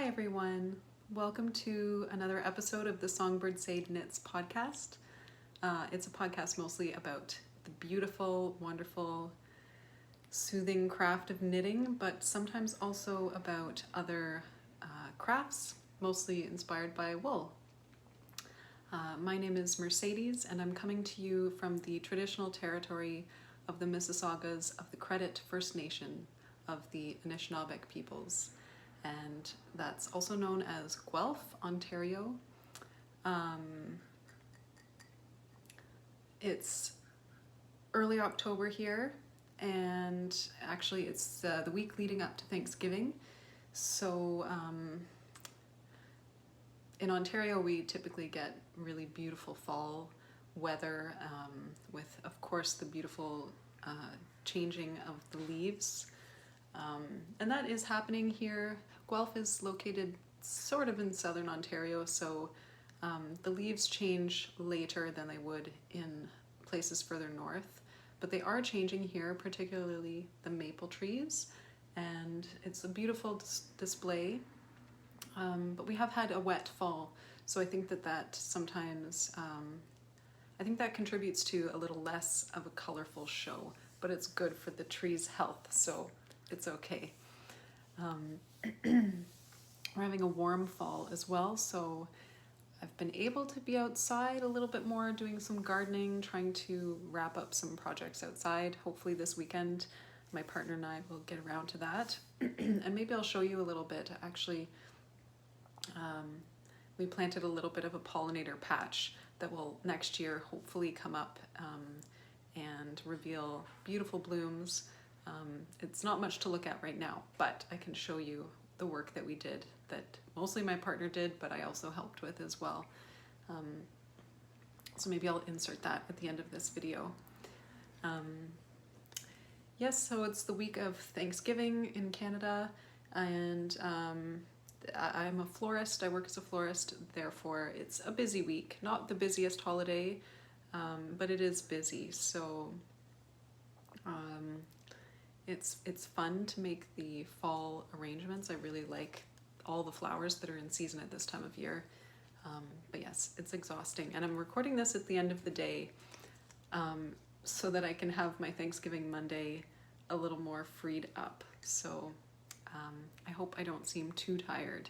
Hi everyone, welcome to another episode of the Songbird Sade Knits podcast. It's a podcast mostly about the beautiful, wonderful, soothing craft of knitting, but sometimes also about other crafts, mostly inspired by wool. My name is Mercedes and I'm coming to you from the traditional territory of the Mississaugas of the Credit First Nation of the Anishinaabeg peoples. And that's also known as Guelph, Ontario. It's early October here, and actually it's the week leading up to Thanksgiving. So in Ontario we typically get really beautiful fall weather with, of course, the beautiful changing of the leaves. And that is happening here. Guelph is located sort of in southern Ontario, so the leaves change later than they would in places further north, but they are changing here, particularly the maple trees, and it's a beautiful display. But we have had a wet fall, so I think that sometimes, I think that contributes to a little less of a colorful show, but it's good for the tree's health, so it's okay. We're having a warm fall as well, so I've been able to be outside a little bit more, doing some gardening, trying to wrap up some projects outside. Hopefully this weekend my partner and I will get around to that. And maybe I'll show you a little bit. Actually, we planted a little bit of a pollinator patch that will next year hopefully come up and reveal beautiful blooms. It's not much to look at right now, but I can show you the work that we did, that mostly my partner did, but I also helped with as well. So maybe I'll insert that at the end of this video. Yes, so it's the week of Thanksgiving in Canada, and I'm a florist. I work as a florist, therefore it's a busy week. Not the busiest holiday, but it is busy, so it's fun to make the fall arrangements. I really like all the flowers that are in season at this time of year. But yes, it's exhausting. And I'm recording this at the end of the day so that I can have my Thanksgiving Monday a little more freed up. So I hope I don't seem too tired.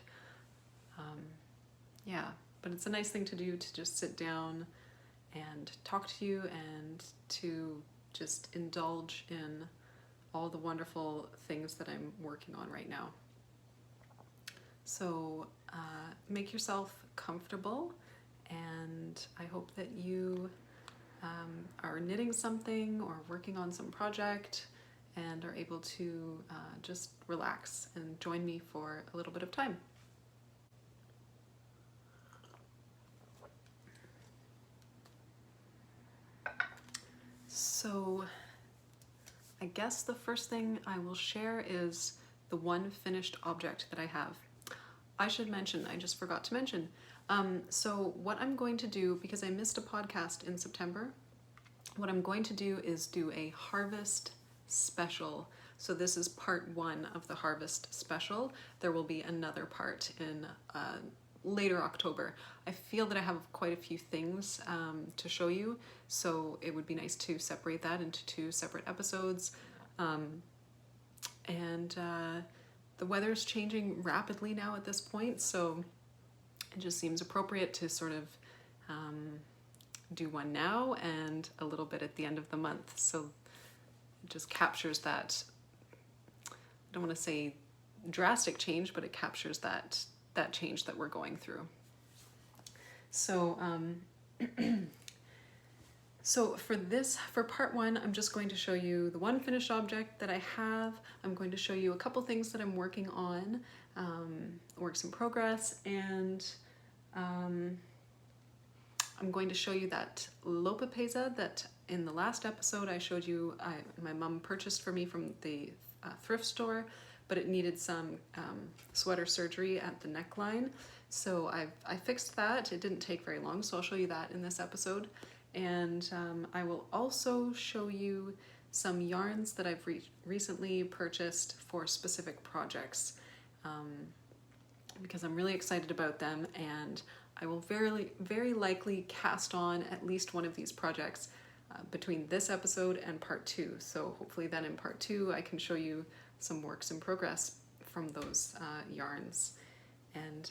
Yeah, but it's a nice thing to do, to just sit down and talk to you and to just indulge in all the wonderful things that I'm working on right now. So make yourself comfortable, and I hope that you are knitting something or working on some project and are able to just relax and join me for a little bit of time. So I guess the first thing I will share is the one finished object that I have. I should mention, I just forgot to mention. So what I'm going to do, because I missed a podcast in September, what I'm going to do is do a harvest special. So this is part one of the harvest special. There will be another part in later October. I feel that I have quite a few things to show you, so it would be nice to separate that into two separate episodes. The weather's changing rapidly now at this point, so it just seems appropriate to sort of do one now and a little bit at the end of the month. So it just captures that, I don't want to say drastic change, but it captures that change that we're going through. So so for part one, I'm just going to show you the one finished object that I have. I'm going to show you a couple things that I'm working on, works in progress, and I'm going to show you that lopapeza that in the last episode I showed you my mom purchased for me from the thrift store, but it needed some sweater surgery at the neckline. So I fixed that. It didn't take very long, so I'll show you that in this episode. And I will also show you some yarns that I've recently purchased for specific projects. because I'm really excited about them, and I will very likely cast on at least one of these projects between this episode and part 2. So hopefully then in part 2 I can show you some works in progress from those yarns. And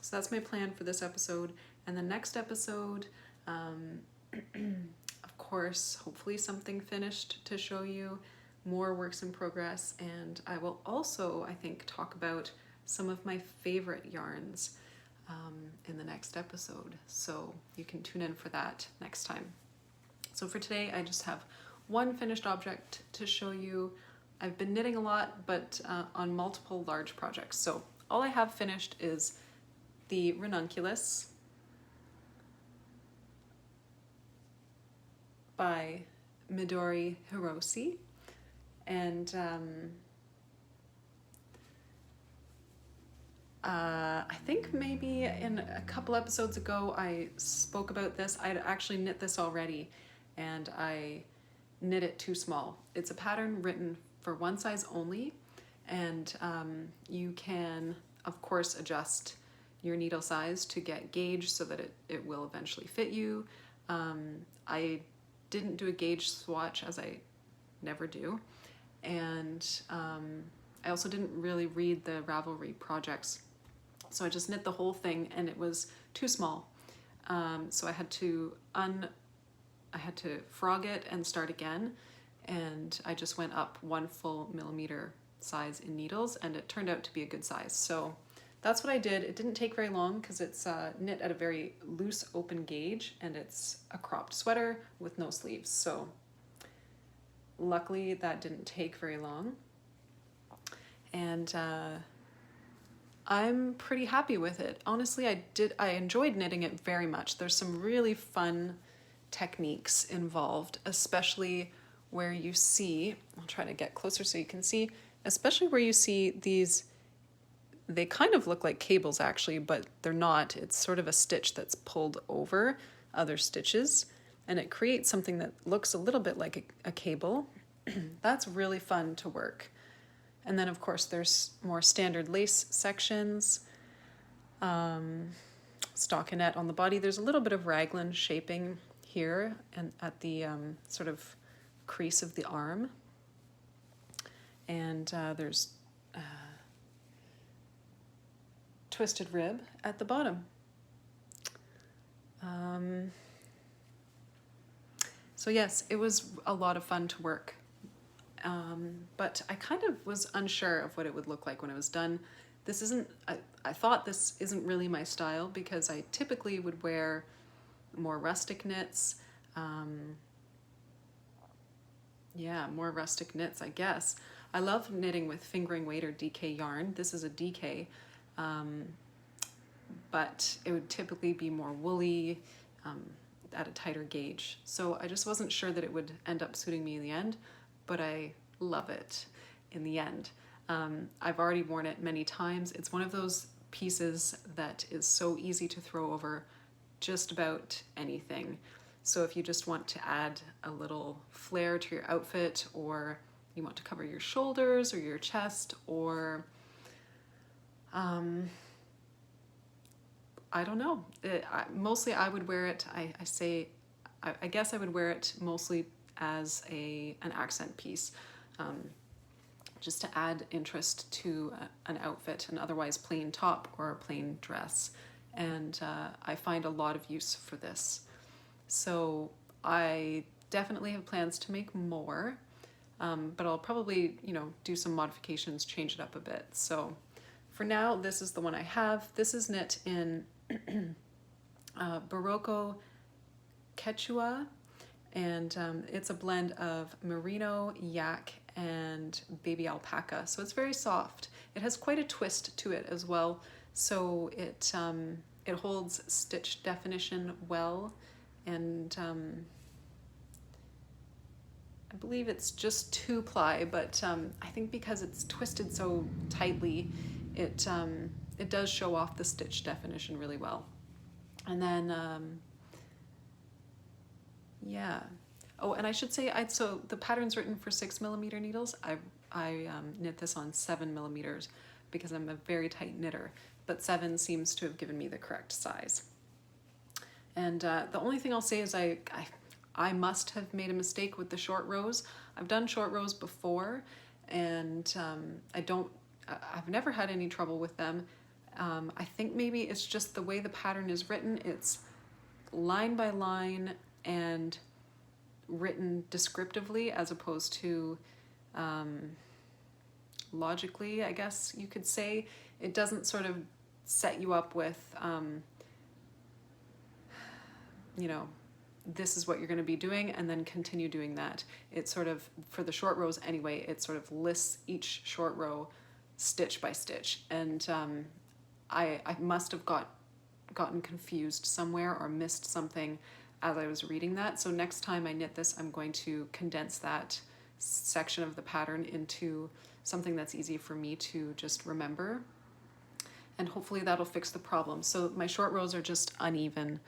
so that's my plan for this episode. And the next episode, of course, hopefully something finished to show you, more works in progress. And I will also, I think, talk about some of my favorite yarns in the next episode. So you can tune in for that next time. So for today, I just have one finished object to show you. I've been knitting a lot, but on multiple large projects. So all I have finished is the Ranunculus by Midori Hiroshi. And I think maybe in a couple episodes ago I spoke about this. I'd actually knit this already, and I knit it too small. It's a pattern written for one size only, and you can of course adjust your needle size to get gauge so that it will eventually fit you. I didn't do a gauge swatch, as I never do, and I also didn't really read the Ravelry projects, so I just knit the whole thing, and it was too small. So I had to frog it and start again, and I just went up 1 full millimeter size in needles, and it turned out to be a good size. So that's what I did. It didn't take very long because it's knit at a very loose open gauge, and it's a cropped sweater with no sleeves. So luckily that didn't take very long. And I'm pretty happy with it. Honestly, I enjoyed knitting it very much. There's some really fun techniques involved, especially where you see, I'll try to get closer so you can see, especially where you see these, they kind of look like cables actually, but they're not. It's sort of a stitch that's pulled over other stitches, and it creates something that looks a little bit like a cable. That's really fun to work. And then of course there's more standard lace sections, stockinette on the body. There's a little bit of raglan shaping here and at the sort of crease of the arm. And there's twisted rib at the bottom. So yes, it was a lot of fun to work. But I kind of was unsure of what it would look like when it was done. This isn't, I thought this isn't really my style, because I typically would wear more rustic knits. Yeah, more rustic knits, I guess. I love knitting with fingering weight or DK yarn. This is a DK, but it would typically be more woolly, at a tighter gauge. So I just wasn't sure that it would end up suiting me in the end, but I love it in the end. I've already worn it many times. It's one of those pieces that is so easy to throw over just about anything. So if you just want to add a little flair to your outfit, or you want to cover your shoulders or your chest, or I don't know. Mostly I would wear it, I guess I would wear it mostly as an accent piece, just to add interest to an outfit, an otherwise plain top or a plain dress. And I find a lot of use for this. So I definitely have plans to make more, but I'll probably, do some modifications, change it up a bit. So for now, this is the one I have. This is knit in Barocco Quechua, and it's a blend of merino, yak, and baby alpaca. So it's very soft. It has quite a twist to it as well. So it holds stitch definition well, and I believe it's just 2-ply, but I think because it's twisted so tightly, it does show off the stitch definition really well. And then, yeah. Oh, and I should say, so the pattern's written for 6mm needles. I knit this on 7mm because I'm a very tight knitter, but 7 seems to have given me the correct size. And the only thing I'll say is I must have made a mistake with the short rows. I've done short rows before, and I've never had any trouble with them. I think maybe it's just the way the pattern is written. It's line by line and written descriptively as opposed to logically, I guess you could say. It doesn't sort of set you up with, you know, this is what you're going to be doing and then continue doing that. It sort of, for the short rows anyway, it sort of lists each short row stitch by stitch. And I must have gotten confused somewhere or missed something as I was reading that. So next time I knit this, I'm going to condense that section of the pattern into something that's easy for me to just remember. And hopefully that'll fix the problem. So my short rows are just uneven.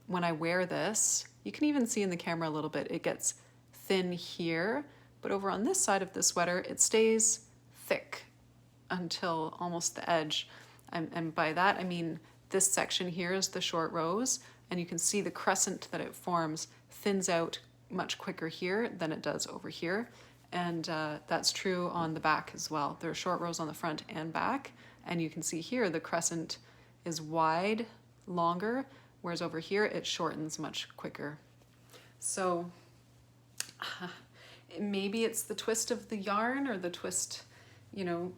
When I wear this, you can even see in the camera a little bit, it gets thin here, but over on this side of the sweater, it stays thick until almost the edge. And by that, I mean this section here is the short rows, and you can see the crescent that it forms thins out much quicker here than it does over here. And that's true on the back as well. There are short rows on the front and back, and you can see here the crescent is wide, longer, whereas over here it shortens much quicker. So maybe it's the twist of the yarn, or the twist, you know,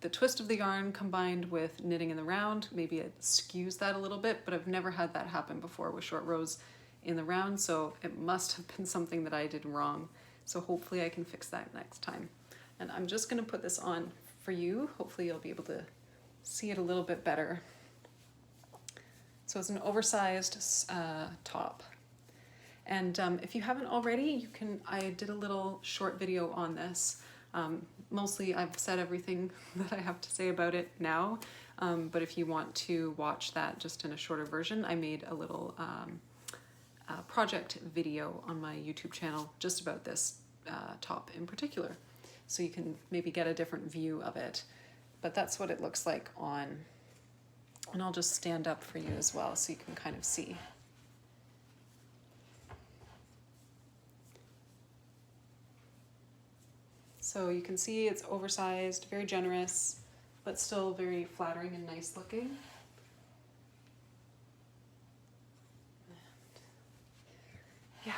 the twist of the yarn combined with knitting in the round. Maybe it skews that a little bit, but I've never had that happen before with short rows in the round, so it must have been something that I did wrong. So hopefully I can fix that next time. And I'm just going to put this on for you. Hopefully you'll be able to see it a little bit better. So it's an oversized top. And if you haven't already, I did a little short video on this. Mostly I've said everything that I have to say about it now, but if you want to watch that just in a shorter version, I made a little project video on my YouTube channel just about this top in particular. So you can maybe get a different view of it. But that's what it looks like on. And I'll just stand up for you as well so you can kind of see. So you can see it's oversized, very generous, but still very flattering and nice looking. Yeah.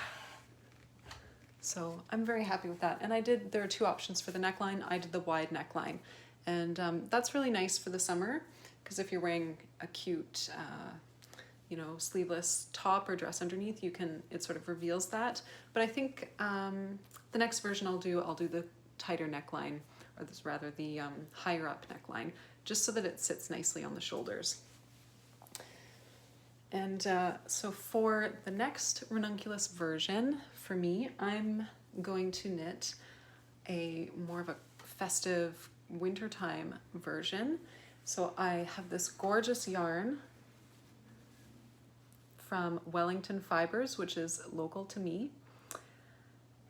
So I'm very happy with that. And there are 2 options for the neckline. I did the wide neckline. And that's really nice for the summer, because if you're wearing a cute, you know, sleeveless top or dress underneath, it sort of reveals that. But I think the next version I'll do the tighter neckline, or rather the higher up neckline, just so that it sits nicely on the shoulders. And so for the next Ranunculus version, for me, I'm going to knit more of a festive wintertime version. So I have this gorgeous yarn from Wellington Fibers, which is local to me.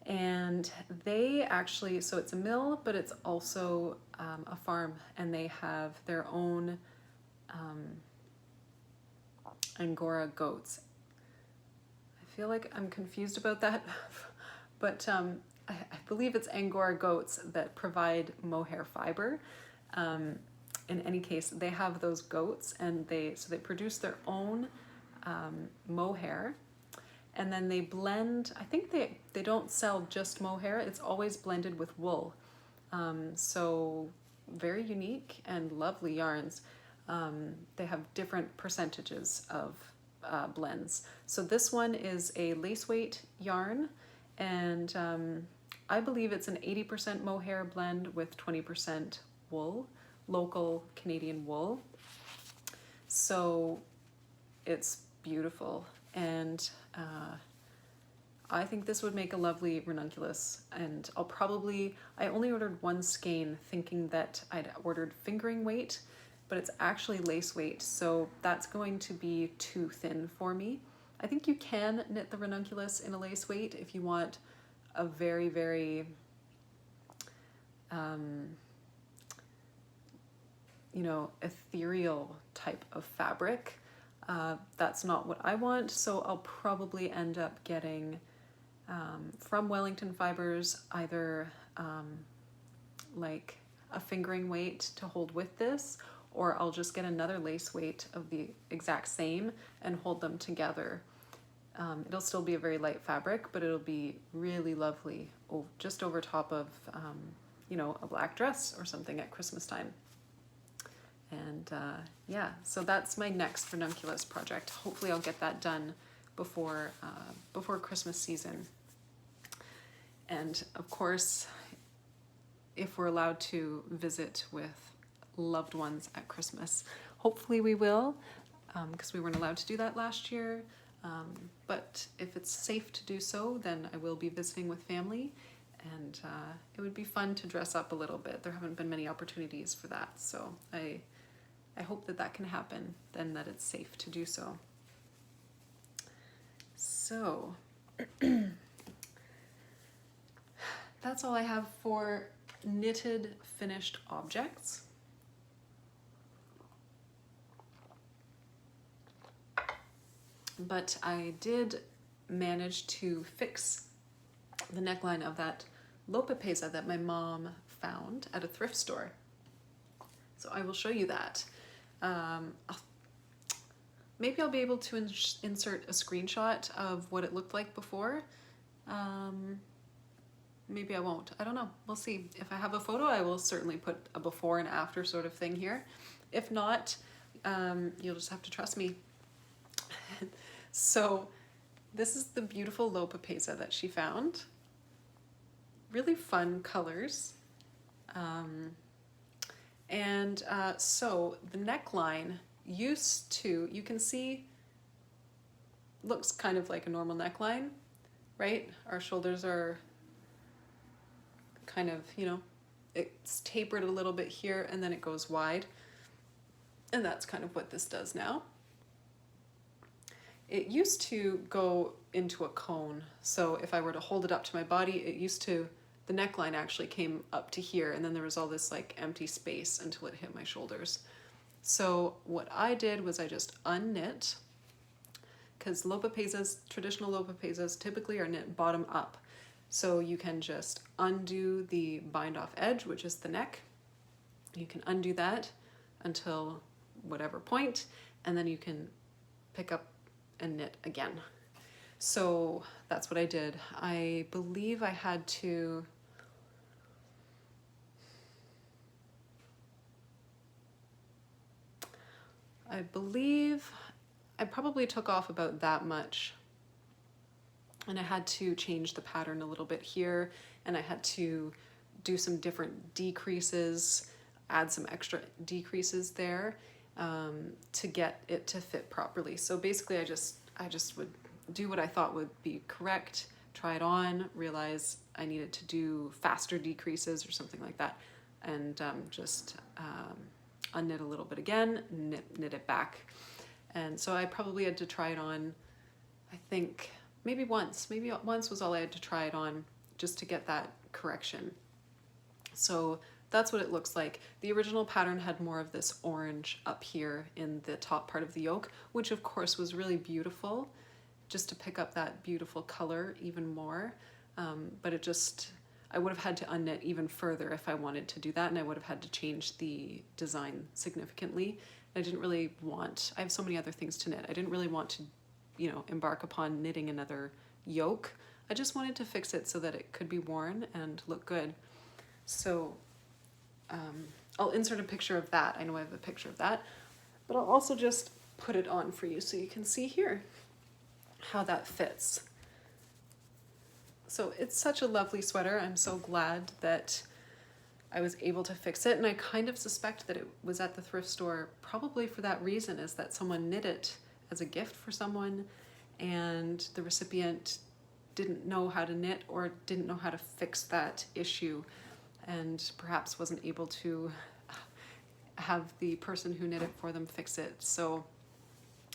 And they actually, so it's a mill, but it's also a farm, and they have their own Angora goats. I feel like I'm confused about that, but I believe it's Angora goats that provide mohair fiber. In any case, they have those goats, and they produce their own mohair, and then they blend. I think they don't sell just mohair. It's always blended with wool. So very unique and lovely yarns. They have different percentages of blends. So this one is a lace weight yarn, and I believe it's an 80% mohair blend with 20% wool, local Canadian wool. So it's beautiful, and I think this would make a lovely ranunculus. And I only ordered 1 skein thinking that I'd ordered fingering weight, but it's actually lace weight, so that's going to be too thin for me. I think you can knit the ranunculus in a lace weight if you want a very, very you know, ethereal type of fabric. That's not what I want, so I'll probably end up getting from Wellington Fibers either like a fingering weight to hold with this, or I'll just get another lace weight of the exact same and hold them together. It'll still be a very light fabric, but it'll be really lovely just over top of, you know, a black dress or something at Christmas time. And yeah, so that's my next Ranunculus project. Hopefully I'll get that done before Christmas season. And of course, if we're allowed to visit with loved ones at Christmas, hopefully we will, because we weren't allowed to do that last year. But if it's safe to do so, then I will be visiting with family, and it would be fun to dress up a little bit. There haven't been many opportunities for that, so I hope that that can happen, then that it's safe to do so. So that's all I have for knitted finished objects. But I did manage to fix the neckline of that Lopapeza that my mom found at a thrift store. So I will show you that. Maybe I'll be able to insert a screenshot of what it looked like before. Maybe I won't. I don't know. We'll see. If I have a photo, I will certainly put a before and after sort of thing here. If not, you'll just have to trust me. So this is the beautiful Lopapeza that she found. Really fun colors. So the neckline used to, you can see, looks kind of like a normal neckline, right? Our shoulders are kind of, you know, it's tapered a little bit here and then it goes wide. And that's kind of what this does now. It used to go into a cone. So if I were to hold it up to my body, it used to, the neckline actually came up to here, and then there was all this like empty space until it hit my shoulders. So what I did was I just unknit, because Lopapezas, traditional Lopapezas typically are knit bottom up. So you can just undo the bind off edge, which is the neck. You can undo that until whatever point, and then you can pick up and knit again. So that's what I did. I believe I had to, I probably took off about that much, and I had to change the pattern a little bit here, and I had to do some different decreases, add some extra decreases there to get it to fit properly. So basically I just would do what I thought would be correct, try it on, realize I needed to do faster decreases or something like that, and just unknit a little bit again, knit it back. And so I probably had to try it on, I think maybe once was all I had to try it on just to get that correction. So that's what it looks like. The original pattern had more of this orange up here in the top part of the yoke, which of course was really beautiful, just to pick up that beautiful color even more. But it just, I would have had to unknit even further if I wanted to do that, and I would have had to change the design significantly. I didn't really want, I have so many other things to knit. I didn't really want to, you know, embark upon knitting another yoke. I just wanted to fix it so that it could be worn and look good. So I'll insert a picture of that. I know I have a picture of that, but I'll also just put it on for you so you can see here how that fits. So it's such a lovely sweater. I'm so glad that I was able to fix it, and I kind of suspect that it was at the thrift store probably for that reason, is that someone knit it as a gift for someone and the recipient didn't know how to knit or didn't know how to fix that issue, and perhaps wasn't able to have the person who knit it for them fix it. So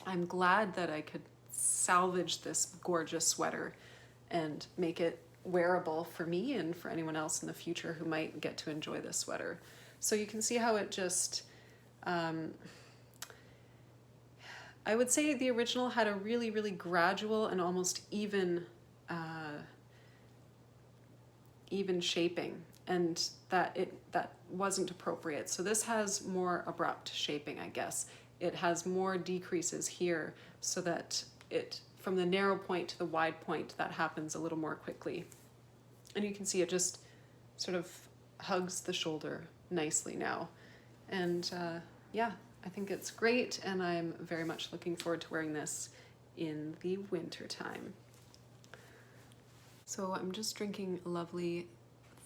I'm glad that I could salvage this gorgeous sweater and make it wearable for me and for anyone else in the future who might get to enjoy this sweater. So you can see how it just I would say the original had a really, really gradual and almost even shaping, and that wasn't appropriate. So this has more abrupt shaping, I guess. It has more decreases here so that it, from the narrow point to the wide point, that happens a little more quickly. And you can see it just sort of hugs the shoulder nicely now. And yeah, I think it's great, and I'm very much looking forward to wearing this in the winter time. So I'm just drinking a lovely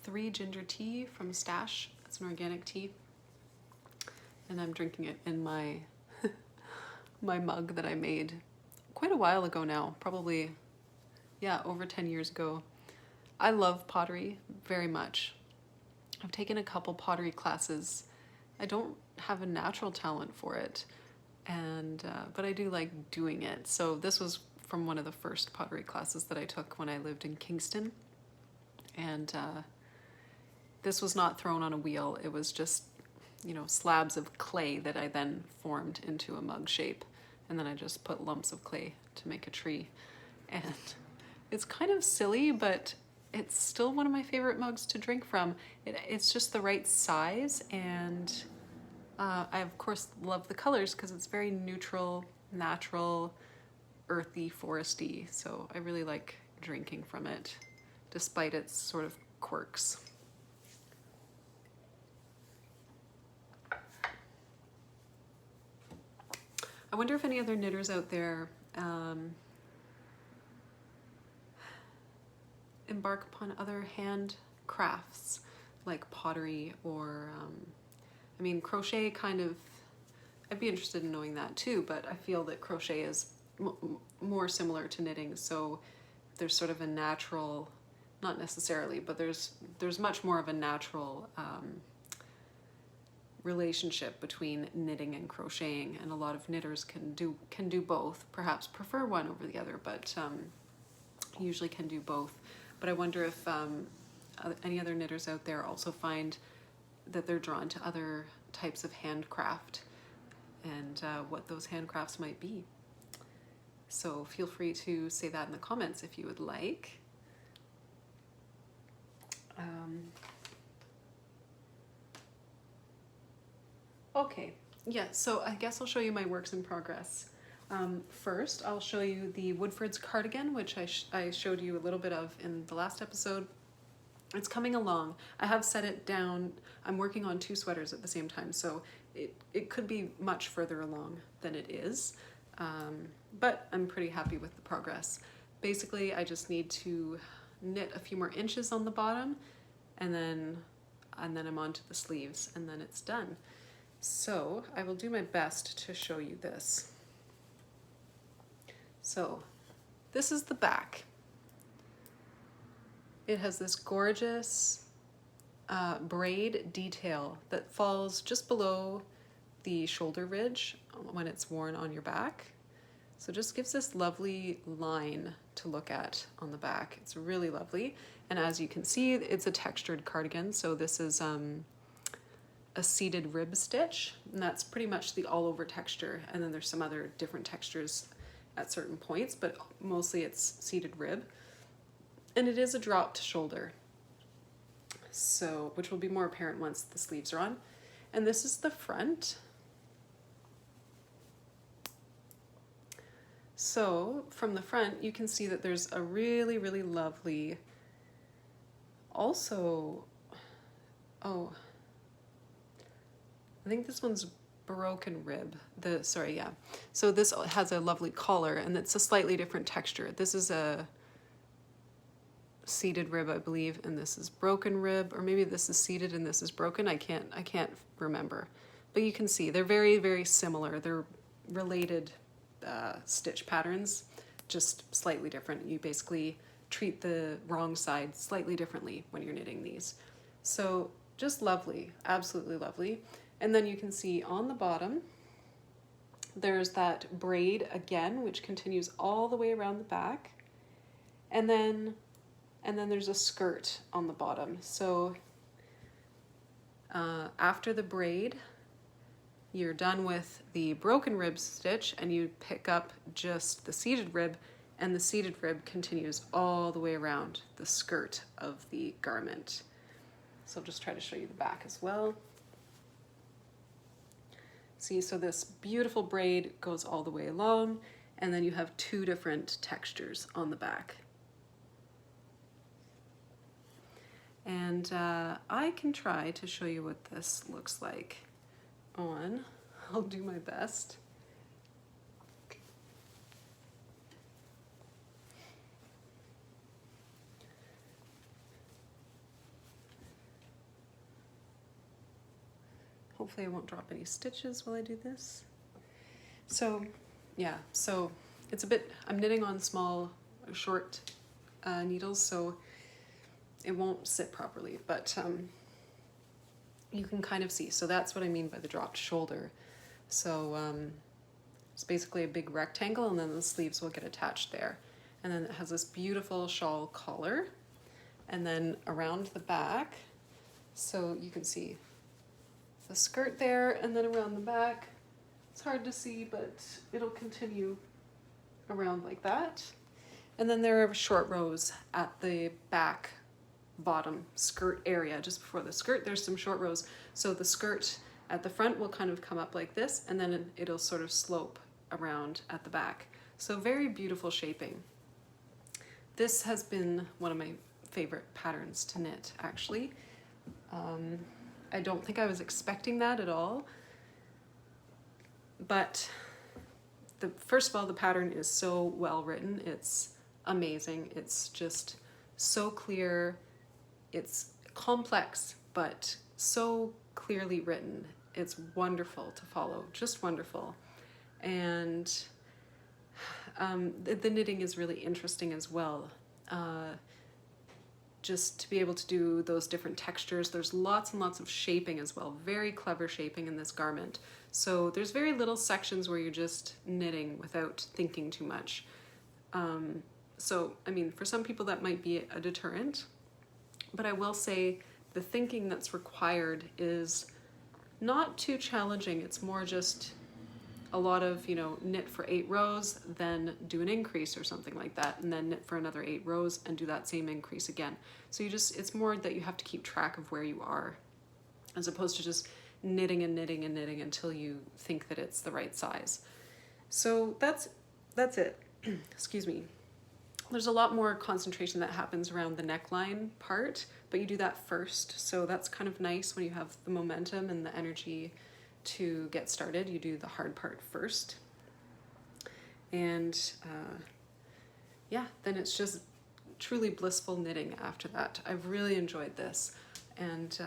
3 ginger tea from Stash. It's an organic tea. And I'm drinking it in my my mug that I made quite a while ago now, probably, yeah, over 10 years ago. I love pottery very much. I've taken a couple pottery classes. I don't have a natural talent for it, and but I do like doing it. So this was from one of the first pottery classes that I took when I lived in Kingston. And this was not thrown on a wheel. It was just, you know, slabs of clay that I then formed into a mug shape. And then I just put lumps of clay to make a tree. And it's kind of silly, but it's still one of my favorite mugs to drink from. It's just the right size, and I of course love the colors because it's very neutral, natural, earthy, foresty. So I really like drinking from it, despite its sort of quirks. I wonder if any other knitters out there embark upon other hand crafts like pottery or, I mean, crochet kind of, I'd be interested in knowing that too, but I feel that crochet is more similar to knitting, so there's sort of a natural, not necessarily, but there's much more of a natural relationship between knitting and crocheting, and a lot of knitters can do both, perhaps prefer one over the other, but usually can do both. But I wonder if any other knitters out there also find that they're drawn to other types of handcraft, and what those handcrafts might be. So feel free to say that in the comments if you would like. Okay, yeah, so I guess I'll show you my works in progress. First, I'll show you the Woodford's cardigan, which I showed you a little bit of in the last episode. It's coming along. I have set it down. I'm working on 2 sweaters at the same time, so it could be much further along than it is, but I'm pretty happy with the progress. Basically, I just need to knit a few more inches on the bottom, and then I'm on to the sleeves, and then it's done. So I will do my best to show you this. So this is the back. It has this gorgeous braid detail that falls just below the shoulder ridge when it's worn on your back. So it just gives this lovely line to look at on the back. It's really lovely. And as you can see, it's a textured cardigan. So this is a seated rib stitch, and that's pretty much the all over texture. And then there's some other different textures at certain points, but mostly it's seated rib. And it is a dropped shoulder, so which will be more apparent once the sleeves are on. And this is the front. So from the front, you can see that there's a really, really lovely, also, oh, I think this one's broken rib. So this has a lovely collar, and it's a slightly different texture. This is a seated rib, I believe, and this is broken rib, or maybe this is seated and this is broken. I can't remember, but you can see they're very, very similar. They're related stitch patterns, just slightly different. You basically treat the wrong side slightly differently when you're knitting these. So just lovely, absolutely lovely. And then you can see on the bottom, there's that braid again, which continues all the way around the back. And then there's a skirt on the bottom. So after the braid, you're done with the broken rib stitch and you pick up just the seated rib, and the seated rib continues all the way around the skirt of the garment. So I'll just try to show you the back as well. See, so this beautiful braid goes all the way along, and then you have two different textures on the back. And I can try to show you what this looks like on. I'll do my best. Hopefully I won't drop any stitches while I do this. So yeah, so it's a bit, I'm knitting on small, short needles, so it won't sit properly, but you can kind of see. So that's what I mean by the dropped shoulder. So it's basically a big rectangle, and then the sleeves will get attached there. And then it has this beautiful shawl collar, and then around the back, so you can see the skirt there, and then around the back, it's hard to see, but it'll continue around like that. And then there are short rows at the back bottom skirt area, just before the skirt, there's some short rows. So the skirt at the front will kind of come up like this, and then it'll sort of slope around at the back. So very beautiful shaping. This has been one of my favorite patterns to knit, actually. I don't think I was expecting that at all, but first of all, the pattern is so well written. It's amazing. It's just so clear. It's complex, but so clearly written. It's wonderful to follow, just wonderful. And the knitting is really interesting as well. Just to be able to do those different textures. There's lots and lots of shaping as well. Very clever shaping in this garment. So there's very little sections where you're just knitting without thinking too much. So, I mean, for some people that might be a deterrent, but I will say the thinking that's required is not too challenging. It's more just a lot of, you know, knit for 8 rows, then do an increase or something like that, and then knit for another 8 rows and do that same increase again. So it's more that you have to keep track of where you are, as opposed to just knitting and knitting and knitting until you think that it's the right size. So that's it. Excuse me. There's a lot more concentration that happens around the neckline part, but you do that first. So that's kind of nice when you have the momentum and the energy to get started. You do the hard part first. And yeah, then it's just truly blissful knitting after that. I've really enjoyed this, and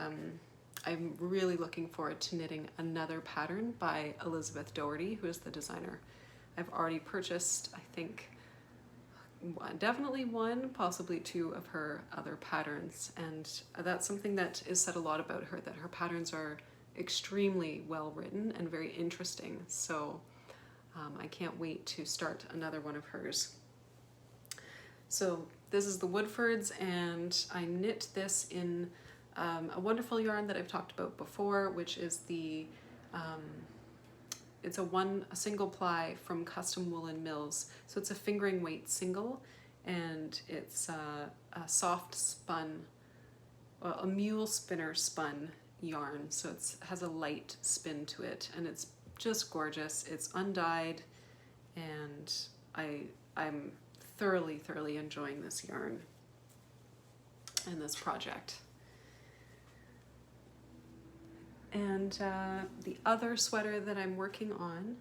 I'm really looking forward to knitting another pattern by Elizabeth Doherty, who is the designer. I've already purchased, I think, definitely 1, possibly 2 of her other patterns, and that's something that is said a lot about her, that her patterns are extremely well written and very interesting. So I can't wait to start another one of hers. So this is the Woodfords, and I knit this in a wonderful yarn that I've talked about before, which is the it's a single ply from Custom Woolen Mills. So it's a fingering weight single, and it's a soft spun, a mule spinner spun yarn. So it has a light spin to it, and it's just gorgeous. It's undyed, and I'm thoroughly enjoying this yarn and this project. And the other sweater that I'm working on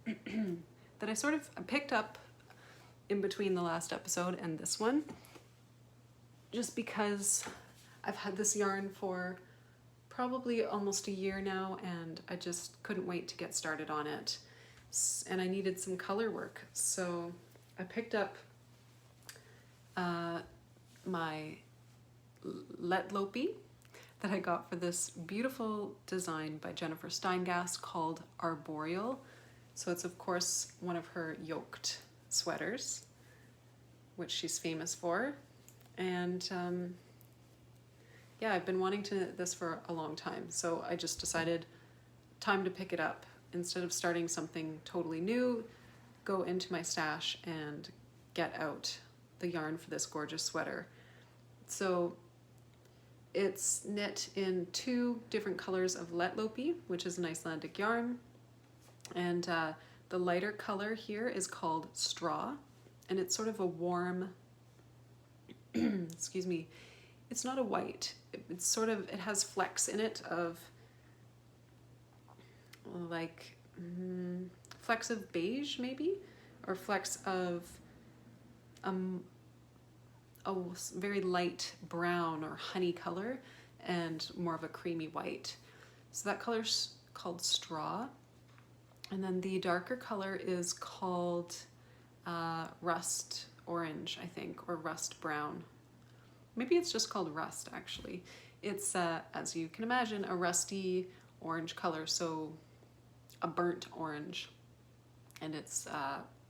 that I sort of picked up in between the last episode and this one, just because I've had this yarn for probably almost a year now, and I just couldn't wait to get started on it. And I needed some color work. So I picked up my Let Lopi that I got for this beautiful design by Jennifer Steingast called Arboreal. So it's of course one of her yoked sweaters, which she's famous for. And yeah, I've been wanting to knit this for a long time. So I just decided time to pick it up. Instead of starting something totally new, go into my stash and get out the yarn for this gorgeous sweater. So it's knit in 2 different colors of Letlopi, which is an Icelandic yarn. And the lighter color here is called Straw, and it's sort of a warm, excuse me, it's not a white. It's sort of, it has flecks in it of like flecks of beige maybe, or flecks of a very light brown or honey color and more of a creamy white. So that color's called Straw. And then the darker color is called Rust Orange, I think, or Rust Brown. Maybe it's just called Rust, actually. It's, as you can imagine, a rusty orange color, so a burnt orange. And it's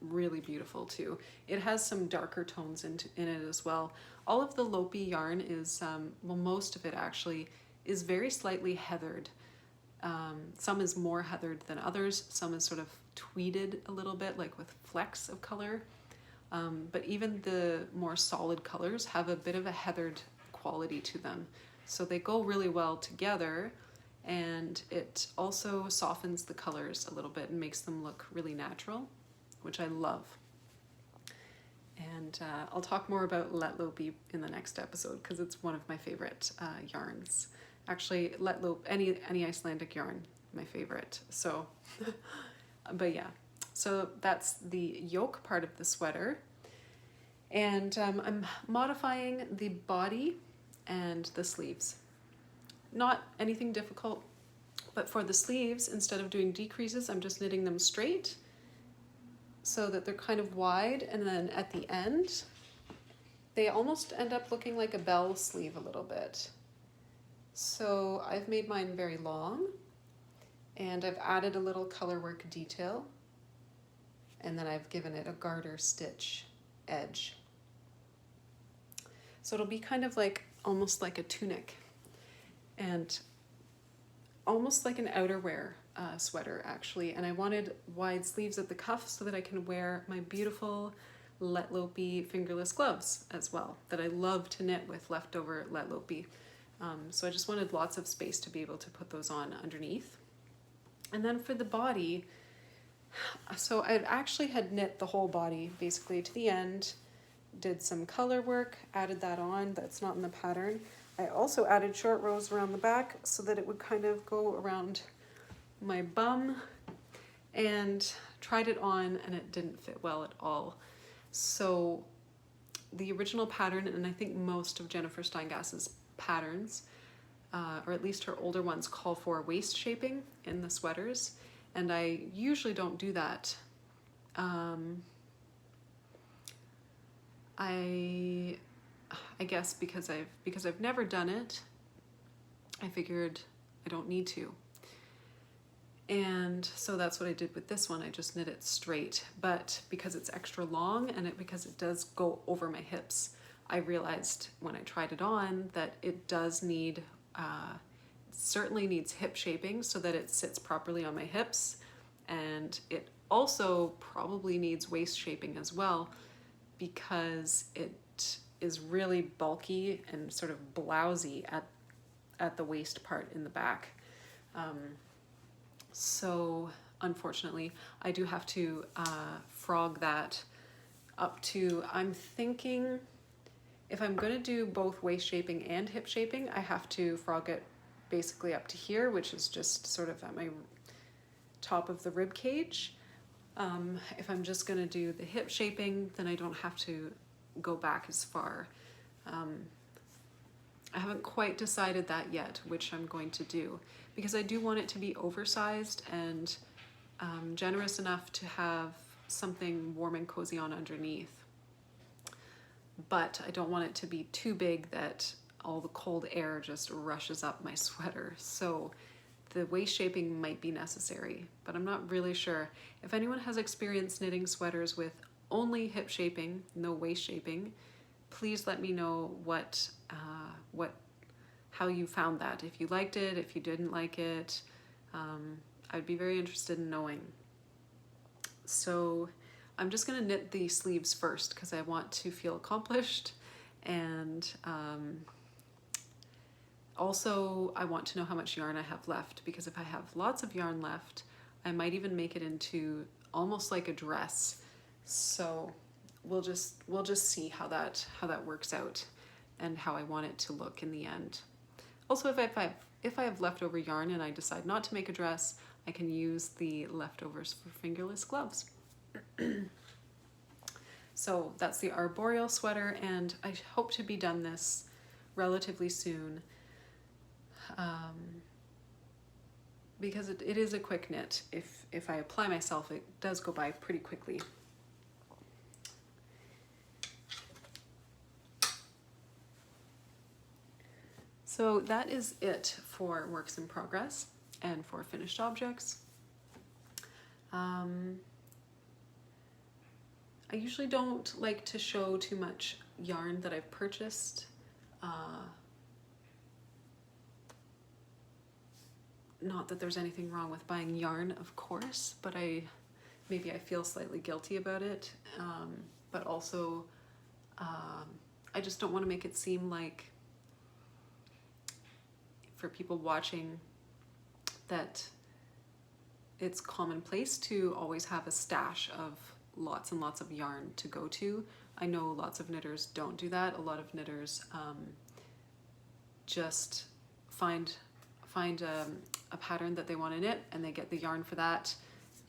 really beautiful too. It has some darker tones in it as well. All of the Lopi yarn is, well, most of it actually is very slightly heathered. Some is more heathered than others. Some is sort of tweeded a little bit, like with flecks of color. But even the more solid colors have a bit of a heathered quality to them. So they go really well together, and it also softens the colors a little bit and makes them look really natural, which I love. And I'll talk more about Letlopi in the next episode because it's one of my favorite yarns. Actually, any Icelandic yarn, my favorite. So, but yeah, so that's the yoke part of the sweater. And I'm modifying the body and the sleeves. Not anything difficult, but for the sleeves, instead of doing decreases, I'm just knitting them straight so that they're kind of wide, and then at the end, they almost end up looking like a bell sleeve a little bit. So I've made mine very long, and I've added a little colorwork detail, and then I've given it a garter stitch edge. So it'll be kind of like, almost like a tunic, and almost like an outerwear sweater actually. And I wanted wide sleeves at the cuff so that I can wear my beautiful Letlopi fingerless gloves as well, that I love to knit with leftover Letlopi. So I just wanted lots of space to be able to put those on underneath. And then for the body, so I actually had knit the whole body basically to the end, did some color work, added that on, that's not in the pattern. I also added short rows around the back so that it would kind of go around my bum, and tried it on and it didn't fit well at all. So the original pattern, and I think most of Jennifer Steingass's patterns, or at least her older ones, call for waist shaping in the sweaters, and I usually don't do that. I guess because I've never done it, I figured I don't need to. And so that's what I did with this one. I just knit it straight, but because it's extra long and because it does go over my hips, I realized when I tried it on that it does need, certainly needs hip shaping so that it sits properly on my hips, and it also probably needs waist shaping as well because it is really bulky and sort of blousy at the waist part in the back. So unfortunately, I do have to frog that up to, I'm thinking if I'm going to do both waist shaping and hip shaping, I have to frog it basically up to here, which is just sort of at my top of the rib cage. If I'm just going to do the hip shaping, then I don't have to go back as far. I haven't quite decided that yet, which I'm going to do, because I do want it to be oversized and generous enough to have something warm and cozy on underneath. But I don't want it to be too big that all the cold air just rushes up my sweater. So the waist shaping might be necessary, but I'm not really sure. If anyone has experience knitting sweaters with only hip shaping, no waist shaping, please let me know how you found that. If you liked it, if you didn't like it. I'd be very interested in knowing. So I'm just gonna knit the sleeves first because I want to feel accomplished, and also I want to know how much yarn I have left, because if I have lots of yarn left, I might even make it into almost like a dress. So we'll just see how that works out and how I want it to look in the end. Also, if I have leftover yarn and I decide not to make a dress, I can use the leftovers for fingerless gloves. So that's the arboreal sweater, and I hope to be done this relatively soon, because it is a quick knit. If I apply myself, it does go by pretty quickly. So that is it for works in progress and for finished objects. I usually don't like to show too much yarn that I've purchased. Not that there's anything wrong with buying yarn, of course, but maybe I feel slightly guilty about it. But also, I just don't want to make it seem like, for people watching, that it's commonplace to always have a stash of lots and lots of yarn to go to. I know lots of knitters don't do that. A lot of knitters just find a pattern that they want to knit, and they get the yarn for that,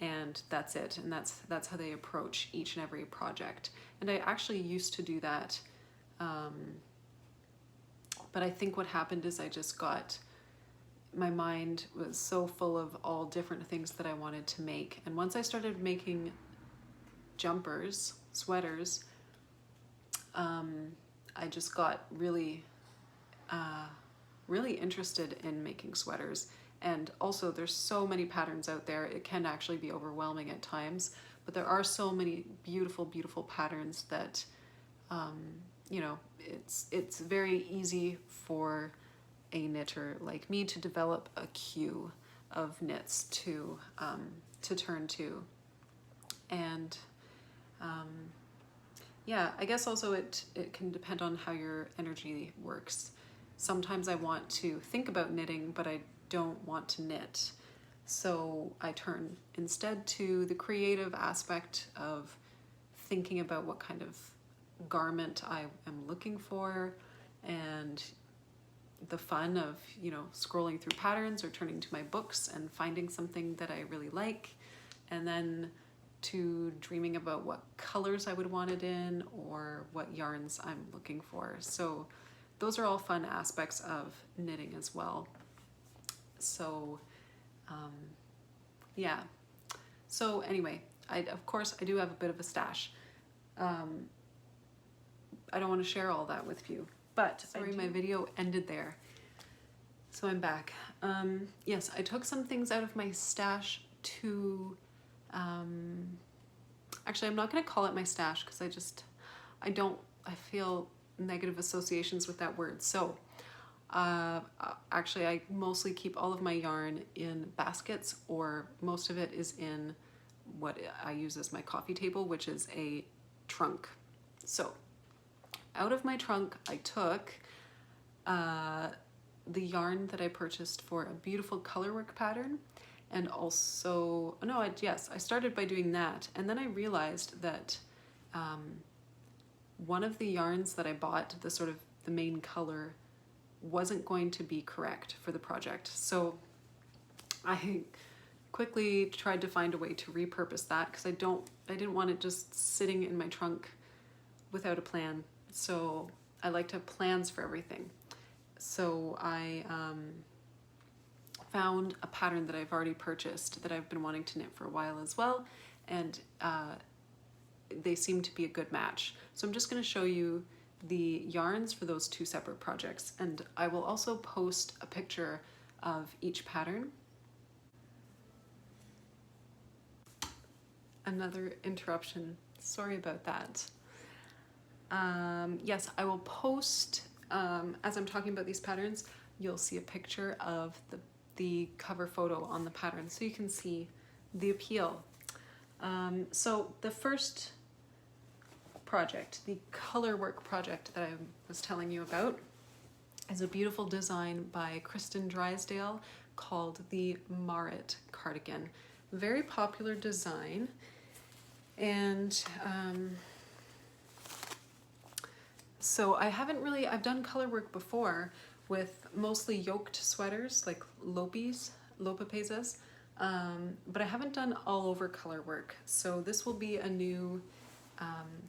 and that's it. And that's how they approach each and every project. And I actually used to do that, but I think what happened is my mind was so full of all different things that I wanted to make. And once I started making jumpers, sweaters, I just got really interested in making sweaters. And also, there's so many patterns out there, it can actually be overwhelming at times, but there are so many beautiful, beautiful patterns that, you know, it's very easy for a knitter like me to develop a queue of knits to turn to. And yeah, I guess also it can depend on how your energy works. Sometimes I want to think about knitting, but I don't want to knit. So I turn instead to the creative aspect of thinking about what kind of garment I am looking for, and the fun of, you know, scrolling through patterns or turning to my books and finding something that I really like, and then to dreaming about what colors I would want it in or what yarns I'm looking for. So those are all fun aspects of knitting as well. So yeah. So anyway, of course I do have a bit of a stash. I don't want to share all that with you, but sorry, my video ended there. So I'm back. Yes, I took some things out of my stash to, actually I'm not going to call it my stash because I feel negative associations with that word. So actually I mostly keep all of my yarn in baskets, or most of it is in what I use as my coffee table, which is a trunk. So out of my trunk I took the yarn that I purchased for a beautiful colorwork pattern, and also, I started by doing that, and then I realized that one of the yarns that I bought, the main color, wasn't going to be correct for the project. So I quickly tried to find a way to repurpose that, because I didn't want it just sitting in my trunk without a plan. So I like to have plans for everything. So I found a pattern that I've already purchased that I've been wanting to knit for a while as well, and they seem to be a good match. So I'm just going to show you the yarns for those two separate projects, and I will also post a picture of each pattern. Another interruption, sorry about that. Yes, I will post, as I'm talking about these patterns, you'll see a picture of the cover photo on the pattern so you can see the appeal. So the first project, the color work project that I was telling you about, is a beautiful design by Kristen Drysdale called the Marit cardigan. Very popular design, and so I've done color work before with mostly yoked sweaters like lopes, but I haven't done all over color work. So this will be a new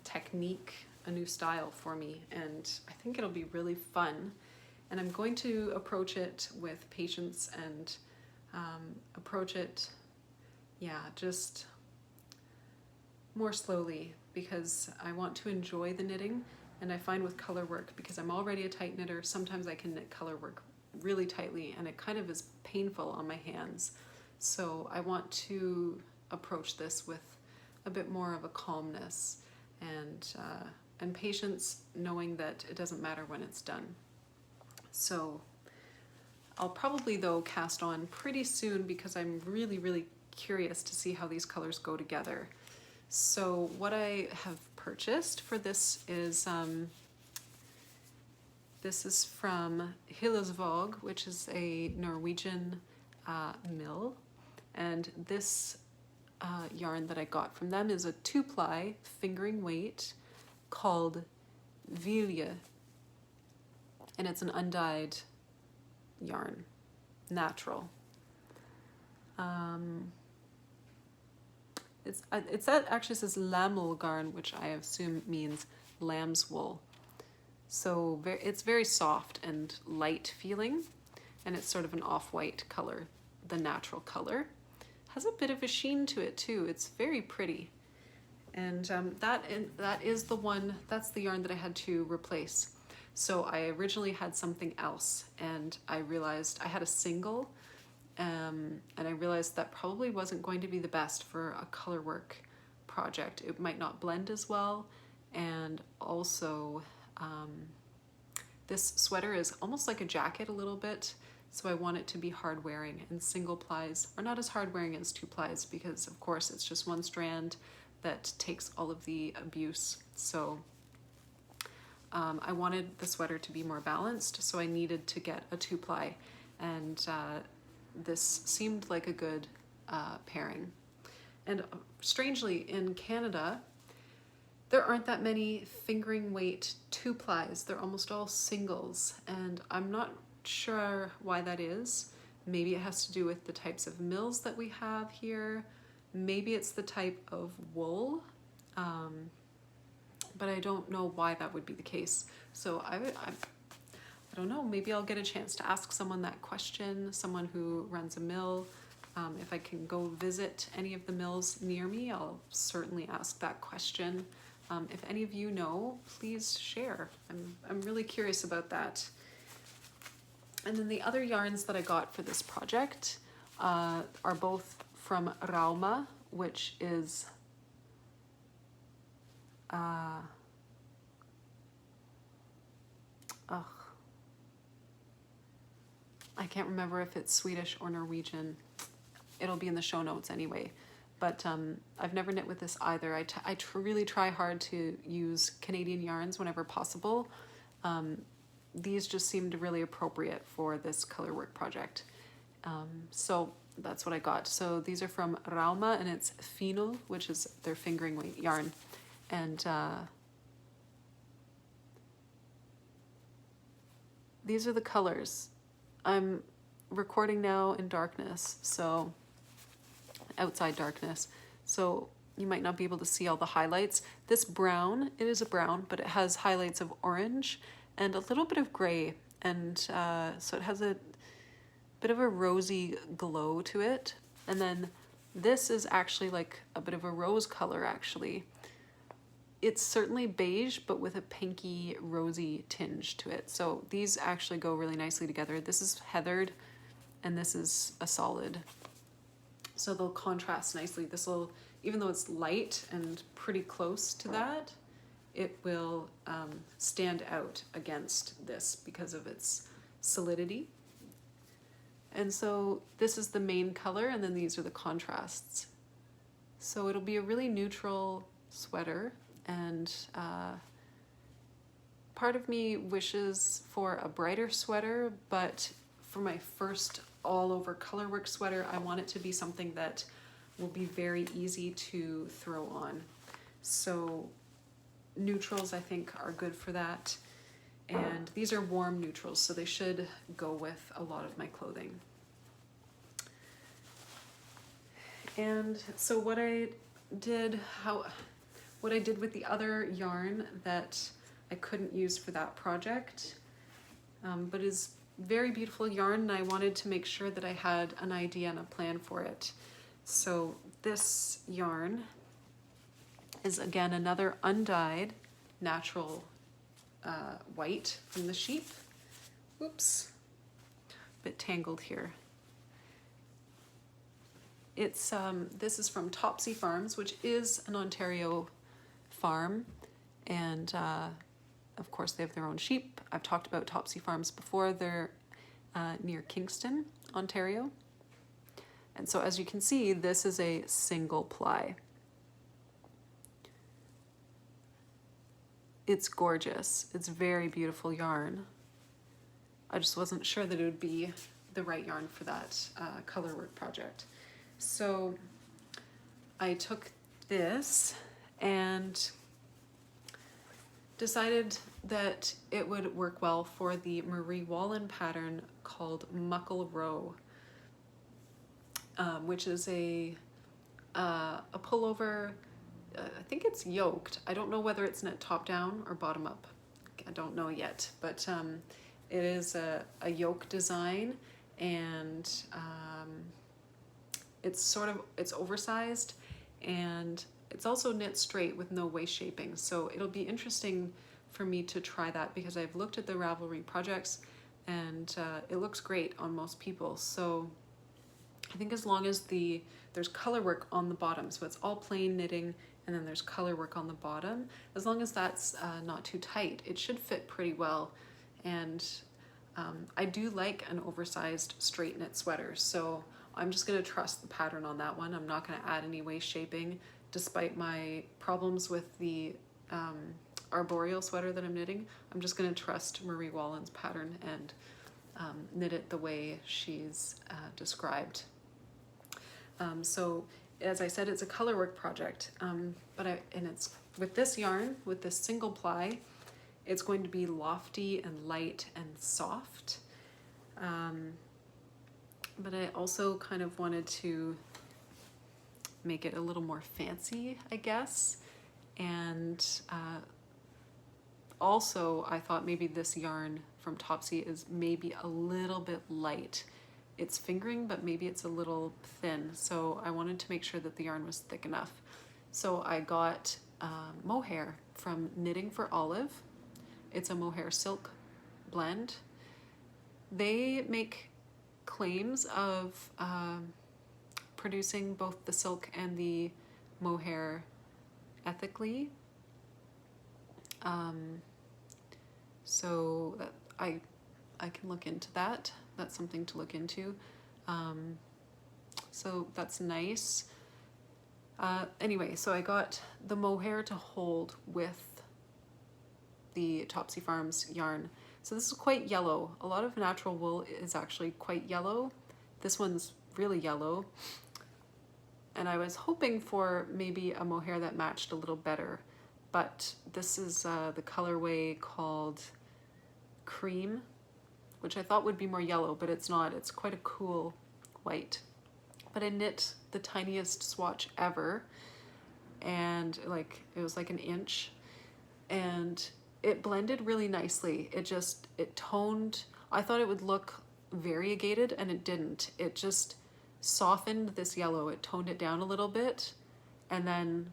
technique, a new style for me, and I think it'll be really fun. And I'm going to approach it with patience and approach it, just more slowly, because I want to enjoy the knitting. And I find with color work, because I'm already a tight knitter, sometimes I can knit color work really tightly and it kind of is painful on my hands. So I want to approach this with a bit more of a calmness and patience, knowing that it doesn't matter when it's done. So I'll probably though cast on pretty soon, because I'm really, really curious to see how these colors go together. So what I have purchased for this is from Hillesvåg, which is a Norwegian mill, and this yarn that I got from them is a 2-ply fingering weight called Vilje, and it's an undyed yarn, natural. It's that actually says lammelgarn, which I assume means lamb's wool. So it's very soft and light feeling, and it's sort of an off-white color, the natural color. Has a bit of a sheen to it too. It's very pretty. And that is the one, that's the yarn that I had to replace. So I originally had something else, and I realized I had a single, and I realized that probably wasn't going to be the best for a color work project. It might not blend as well, and also this sweater is almost like a jacket a little bit, so I want it to be hard wearing, and single plies are not as hard wearing as 2 plies, because of course it's just one strand that takes all of the abuse. So I wanted the sweater to be more balanced, so I needed to get a 2-ply, and this seemed like a good pairing. And strangely, in Canada, there aren't that many fingering weight 2-plies. They're almost all singles, and I'm not sure why that is. Maybe it has to do with the types of mills that we have here. Maybe it's the type of wool, but I don't know why that would be the case. So I don't know, maybe I'll get a chance to ask someone that question, someone who runs a mill. If I can go visit any of the mills near me, I'll certainly ask that question. If any of you know, please share. I'm really curious about that. And then the other yarns that I got for this project are both from Rauma, which is I can't remember if it's Swedish or Norwegian. It'll be in the show notes anyway. But I've never knit with this either. I really try hard to use Canadian yarns whenever possible. These just seemed really appropriate for this color work project. So that's what I got. So these are from Rauma, and it's Finul, which is their fingering weight yarn. And these are the colors. I'm recording now in darkness, so outside darkness, so you might not be able to see all the highlights. This brown, it is a brown, but it has highlights of orange and a little bit of gray, and so it has a bit of a rosy glow to it. And then this is actually like a bit of a rose color, actually. It's certainly beige, but with a pinky rosy tinge to it. So these actually go really nicely together. This is heathered, and this is a solid. So they'll contrast nicely. This will, even though it's light and pretty close to that, it will stand out against this because of its solidity. And so this is the main color, and then these are the contrasts. So it'll be a really neutral sweater, and part of me wishes for a brighter sweater, but for my first all-over colorwork sweater, I want it to be something that will be very easy to throw on. So neutrals, I think, are good for that. And these are warm neutrals, so they should go with a lot of my clothing. And so what I did with the other yarn that I couldn't use for that project, but is very beautiful yarn, and I wanted to make sure that I had an idea and a plan for it. So this yarn is, again, another undyed natural white from the sheep. Oops, a bit tangled here. It's this is from Topsy Farms, which is an Ontario farm, and of course they have their own sheep. I've talked about Topsy Farms before. They're near Kingston, Ontario. And so as you can see, this is a single ply. It's gorgeous. It's very beautiful yarn. I just wasn't sure that it would be the right yarn for that colorwork project. So I took this and decided that it would work well for the Marie Wallen pattern called Muckle Row, which is a pullover. I think it's yoked. I don't know whether it's knit top down or bottom up. I don't know yet, but it is a yoke design, and it's oversized, and it's also knit straight with no waist shaping. So it'll be interesting for me to try that, because I've looked at the Ravelry projects and it looks great on most people. So I think as long as there's color work on the bottom, so it's all plain knitting and then there's color work on the bottom, as long as that's not too tight, it should fit pretty well. And I do like an oversized straight knit sweater, so I'm just going to trust the pattern on that one. I'm not going to add any waist shaping, despite my problems with the arboreal sweater that I'm knitting. I'm just going to trust Marie Wallen's pattern and knit it the way she's described. So as I said, it's a colorwork project, and it's with this yarn, with this single ply, it's going to be lofty and light and soft. But I also kind of wanted to make it a little more fancy, I guess. And also I thought maybe this yarn from Topsy is maybe a little bit light. It's fingering, but maybe it's a little thin. So I wanted to make sure that the yarn was thick enough. So I got mohair from Knitting for Olive. It's a mohair silk blend. They make claims of producing both the silk and the mohair ethically. So that I can look into that. That's something to look into. So that's nice. Anyway, so I got the mohair to hold with the Topsy Farms yarn. So this is quite yellow. A lot of natural wool is actually quite yellow. This one's really yellow. And I was hoping for maybe a mohair that matched a little better, but this is the colorway called Cream, which I thought would be more yellow, but it's not. It's quite a cool white. But I knit the tiniest swatch ever, and it was like an inch, and it blended really nicely. It toned. I thought it would look variegated, and it didn't. It just softened this yellow. It toned it down a little bit, and then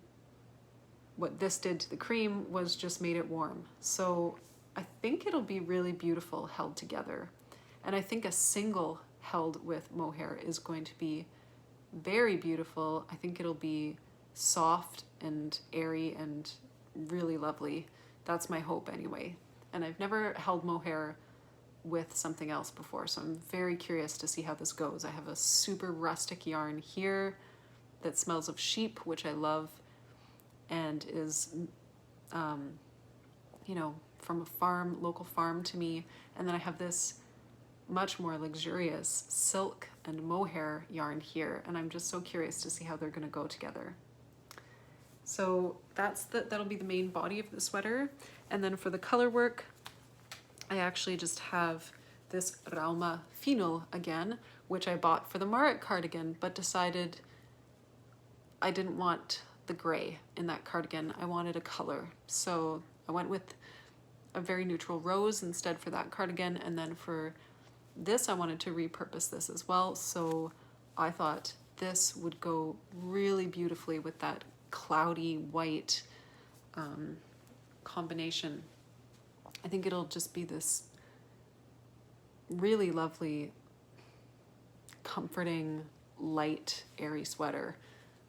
what this did to the cream was just made it warm. So I think it'll be really beautiful held together. And I think a single held with mohair is going to be very beautiful. I think it'll be soft and airy and really lovely. That's my hope anyway. And I've never held mohair with something else before, so I'm very curious to see how this goes. I have a super rustic yarn here that smells of sheep, which I love, and is, you know, from a farm, local farm to me. And then I have this much more luxurious silk and mohair yarn here, and I'm just so curious to see how they're going to go together. So that'll be the main body of the sweater. And then for the color work, I actually just have this Rauma Fino again, which I bought for the Marit cardigan, but decided I didn't want the gray in that cardigan. I wanted a color. So I went with a very neutral rose instead for that cardigan. And then for this, I wanted to repurpose this as well. So I thought this would go really beautifully with that cloudy white combination. I think it'll just be this really lovely, comforting, light, airy sweater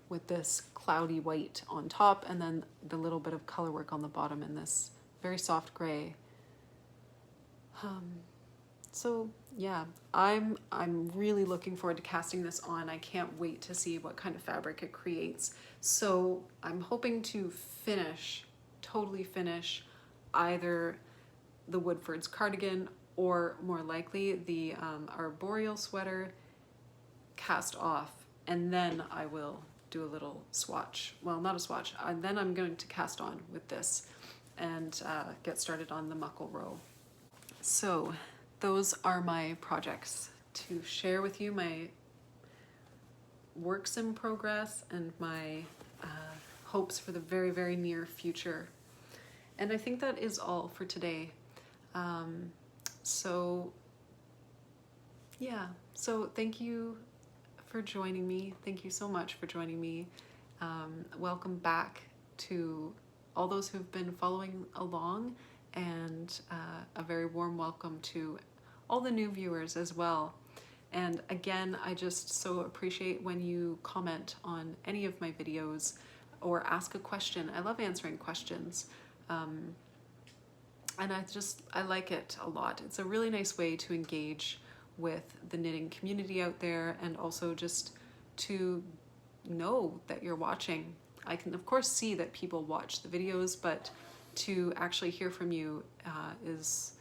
with this cloudy white on top, and then the little bit of color work on the bottom in this very soft gray. So yeah, I'm really looking forward to casting this on. I can't wait to see what kind of fabric it creates. So I'm hoping to totally finish either the Woodford's cardigan or more likely the arboreal sweater cast off, and then I will do a little swatch. Well, not a swatch. Then I'm going to cast on with this and get started on the muckle row. So those are my projects to share with you, my works in progress and my hopes for the very, very near future. And I think that is all for today. So yeah, so thank you for joining me. Thank you so much for joining me. Welcome back to all those who've been following along, and a very warm welcome to all the new viewers as well. And again, I just so appreciate when you comment on any of my videos or ask a question. I love answering questions. And I like it a lot. It's a really nice way to engage with the knitting community out there, and also just to know that you're watching. I can of course see that people watch the videos, but to actually hear from you is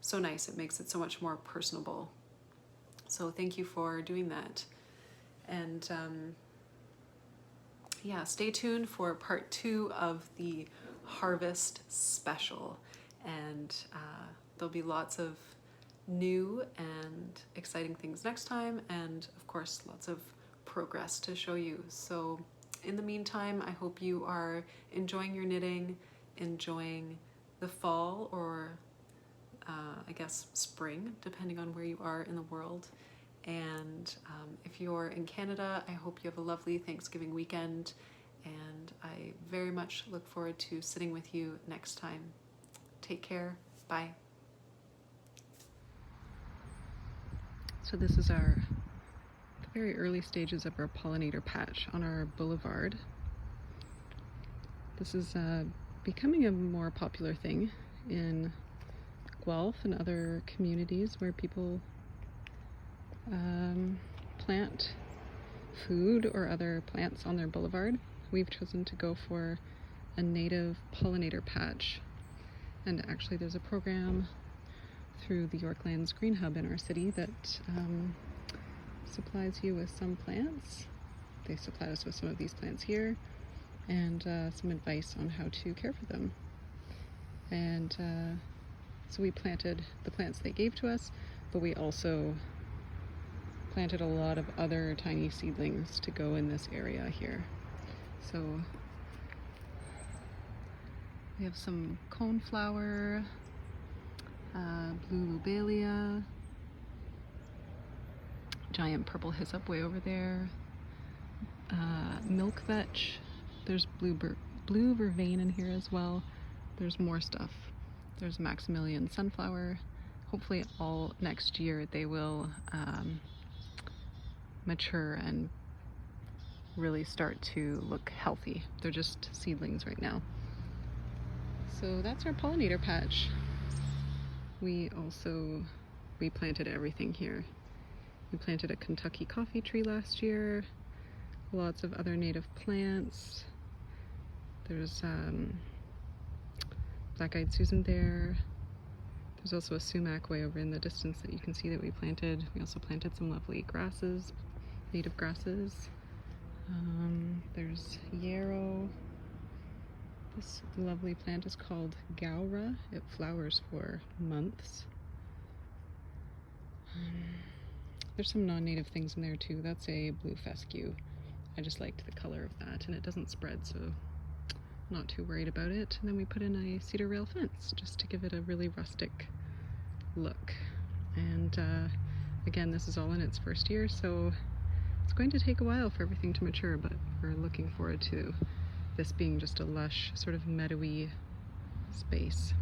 so nice. It makes it so much more personable. So thank you for doing that. And yeah, stay tuned for part 2 of the Harvest Special. And there'll be lots of new and exciting things next time, and of course lots of progress to show you. So in the meantime, I hope you are enjoying your knitting, enjoying the fall, or I guess spring, depending on where you are in the world. And if you're in Canada, I hope you have a lovely Thanksgiving weekend, and I very much look forward to sitting with you next time. Take care. Bye. So this is the very early stages of our pollinator patch on our boulevard. This is becoming a more popular thing in Guelph and other communities where people plant food or other plants on their boulevard. We've chosen to go for a native pollinator patch, and actually there's a program through the Yorklands Green Hub in our city that supplies you with some plants. They supplied us with some of these plants here, and some advice on how to care for them. And so we planted the plants they gave to us, but we also planted a lot of other tiny seedlings to go in this area here. So we have some coneflower, blue lobelia, giant purple hyssop way over there, milk vetch. There's blue vervain in here as well. There's more stuff. There's Maximilian sunflower. Hopefully all next year they will mature and really start to look healthy. They're just seedlings right now. So that's our pollinator patch. We also we planted everything here. We planted a Kentucky coffee tree last year, lots of other native plants. There's black-eyed Susan there. There's also a sumac way over in the distance that you can see that we planted. We also planted some lovely grasses, native grasses. There's yarrow. This lovely plant is called gaura. It flowers for months. There's some non-native things in there too. That's a blue fescue. I just liked the color of that, and it doesn't spread, so not too worried about it. And then we put in a cedar rail fence just to give it a really rustic look. And again, this is all in its first year, so it's going to take a while for everything to mature, but we're looking forward to this being just a lush, sort of meadowy space.